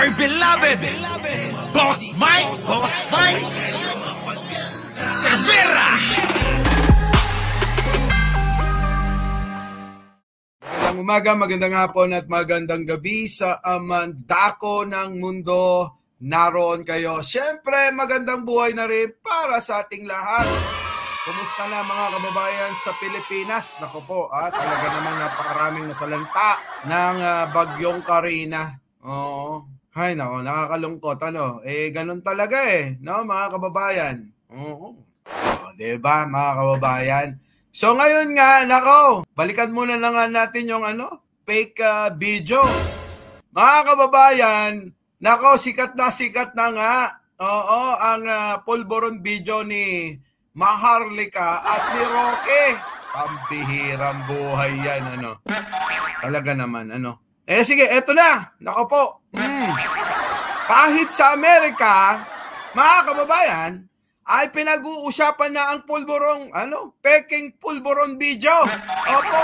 my beloved Boss Mike Cervera. Magandang umaga, magandang hapon at magandang gabi sa dako ng mundo. Naroon kayo. Siyempre, magandang buhay na rin para sa ating lahat. Kumusta na mga kababayan sa Pilipinas? Nako po, talaga namang napakaraming nasalanta ng bagyong Karina. Oo. Ay, nako, nakakalungkot. Ganun talaga no, mga kababayan. Oo. Diba, mga kababayan? So ngayon nga, nako, balikan muna na nga natin yung fake video. Mga kababayan, nako, sikat na nga. Oo, ang pulburon video ni Maharlika at ni Roque. Pambihirang buhay yan, Talaga naman, sige, eto na. Nako po. Kahit sa Amerika, mga kababayan, ay pinag-uusapan na ang pulburong, peking pulburon video. Opo.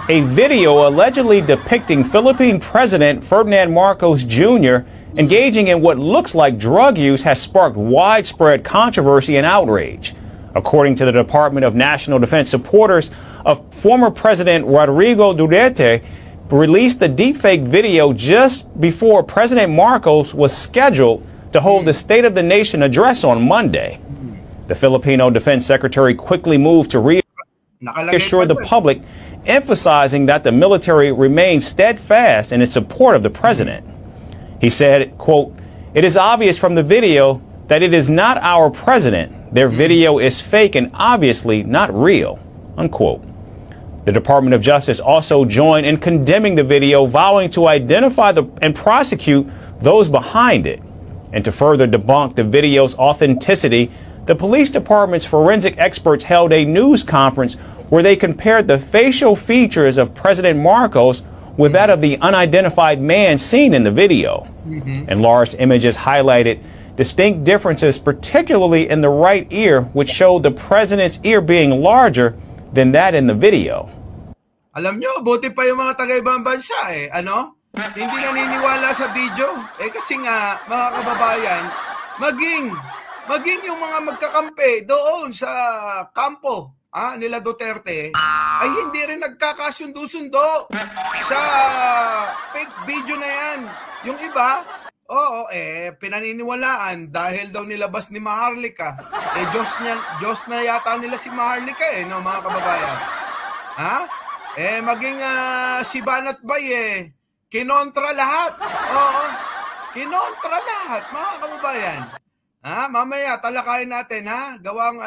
A video allegedly depicting Philippine President Ferdinand Marcos Jr. engaging in what looks like drug use has sparked widespread controversy and outrage. According to the Department of National Defense, supporters of former President Rodrigo Duterte released the deepfake video just before President Marcos was scheduled to hold the State of the Nation address on Monday. The Filipino Defense Secretary quickly moved to reassure the public, emphasizing that the military remains steadfast in its support of the president. He said, quote, "It is obvious from the video that it is not our president. Their video is fake and obviously not real," unquote. The Department of Justice also joined in condemning the video, vowing to identify and prosecute those behind it. And to further debunk the video's authenticity, the police department's forensic experts held a news conference where they compared the facial features of President Marcos with that of the unidentified man seen in the video. Enlarged images highlighted distinct differences, particularly in the right ear, which showed the president's ear being larger than that in the video. Alam nyo, buti pa yung mga taga-ibang bansa hindi naniniwala sa video. Kasi nga, mga kababayan, maging yung mga magkakampi doon sa kampo nila Duterte ay hindi rin nagkakasundo-sundo sa fake video na yan. Yung iba, pinaniniwalaan dahil daw nilabas ni Maharlika. Diyos na yata nila si Maharlika mga kababayan. Maging si Banat Bay kinontra lahat. Oo. Kinontra lahat, mga kababayan. Mamaya talakayin natin gawang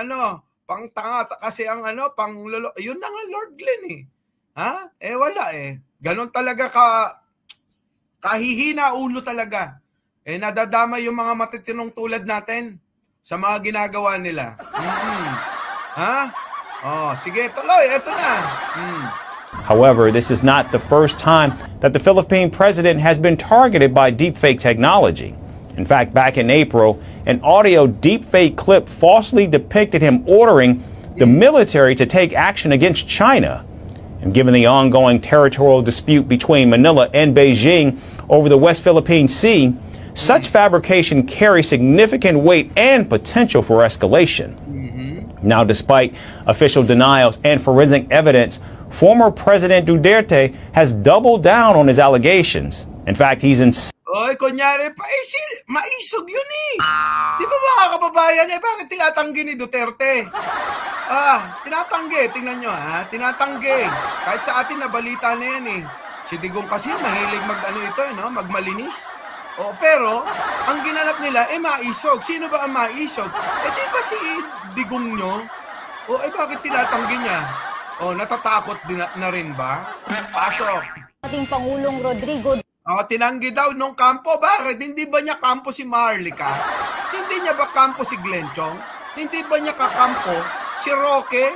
pangtanga kasi ang yun na nga Lord Glenn wala Ganon talaga kahihina ulo talaga. Nadadama yung mga matitinong tulad natin sa mga ginagawa nila. Sige, tuloy, eto na. However, this is not the first time that the Philippine president has been targeted by deepfake technology. In fact, back in April, an audio deepfake clip falsely depicted him ordering the military to take action against China. And given the ongoing territorial dispute between Manila and Beijing over the West Philippine Sea, such fabrication carries significant weight and potential for escalation. Now, despite official denials and forensic evidence, former President Duterte has doubled down on his allegations. In fact, he's kunyari pa, maisog yun Di ba mga kababayan, bakit tinatanggi ni Duterte? Tinatanggi, tingnan nyo tinatanggi. Kahit sa atin nabalita na yan Si Digong kasi mahilig magmalinis. Pero, ang ginanap nila, maisog. Sino ba ang maisog? Di ba si Digong nyo? Bakit tinatanggi niya? Natatakot din na rin ba? Pasok. Ating Pangulong Rodrigo. Tinanggi daw nung kampo. Bakit? Hindi ba niya kampo si Maharlika? Hindi niya ba kampo si Glenn Chong? Hindi ba niya kakampo si Roque?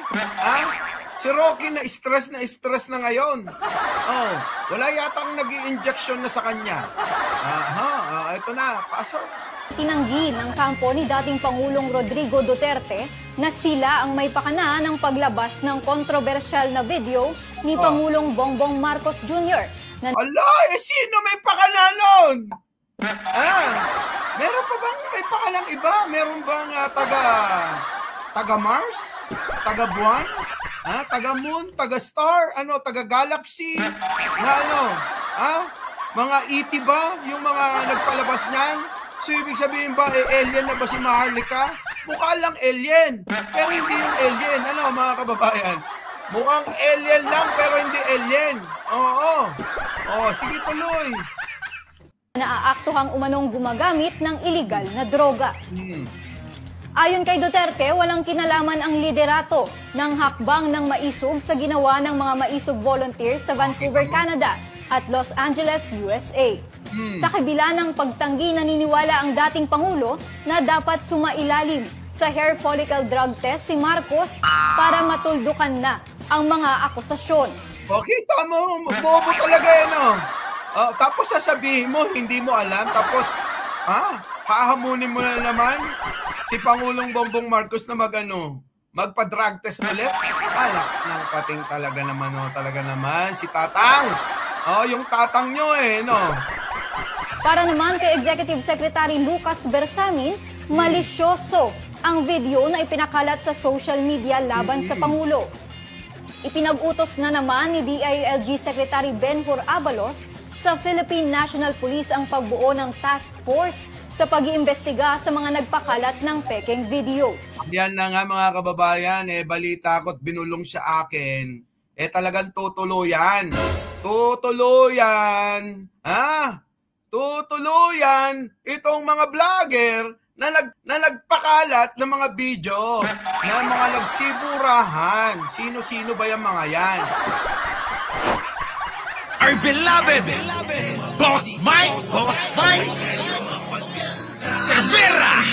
Si Roque na stress na ngayon. Wala yatang nag-i-injection na sa kanya. Ito na. Pasok. Tinanggi ng kampo ni dating Pangulong Rodrigo Duterte na sila ang may pakana ng paglabas ng kontrobersyal na video ni Pangulong Bongbong Marcos Jr. Ala, sino may pakana nun? Meron pa bang may pakalang iba? Meron bang taga Mars? Taga Buwan? Taga Moon? Taga Star? Taga Galaxy? Mga ET ba? Yung mga nagpalabas niyan? So, ibig sabihin ba, alien na ba si Maharlika? Mukha lang alien, pero hindi yung alien. Mga kababayan? Mukhang alien lang, pero hindi alien. Oo. Sige, tuloy. Naaaktuhang umanong gumagamit ng iligal na droga. Ayon kay Duterte, walang kinalaman ang liderato ng hakbang ng maisog sa ginawa ng mga maisog volunteers sa Vancouver, Canada at Los Angeles, USA. Sa kabila ng pagtanggi, naniniwala ang dating Pangulo na dapat sumailalim sa hair follicle drug test si Marcos para matuldukan na ang mga akusasyon. Kita mo, bobo talaga tapos sasabihin mo, hindi mo alam, tapos hahamunin mo na naman si Pangulong Bongbong Marcos na magpa-drug test ulit. Nang pating talaga naman si Tatang. Yung Tatang nyo Para naman kay Executive Secretary Lucas Bersamin, malisyoso ang video na ipinakalat sa social media laban sa Pangulo. Ipinag-utos na naman ni DILG Secretary Benhur Abalos sa Philippine National Police ang pagbuo ng task force sa pag-iimbestiga sa mga nagpakalat ng pekeng video. Yan na nga mga kababayan, balita ko't binulong sa akin, talagang tutuluyan. Tutuluyan itong mga vlogger na nagpakalat ng mga video na mga nagsiburahan. Sino-sino ba yung mga yan? Our beloved Boss Mike Cervera.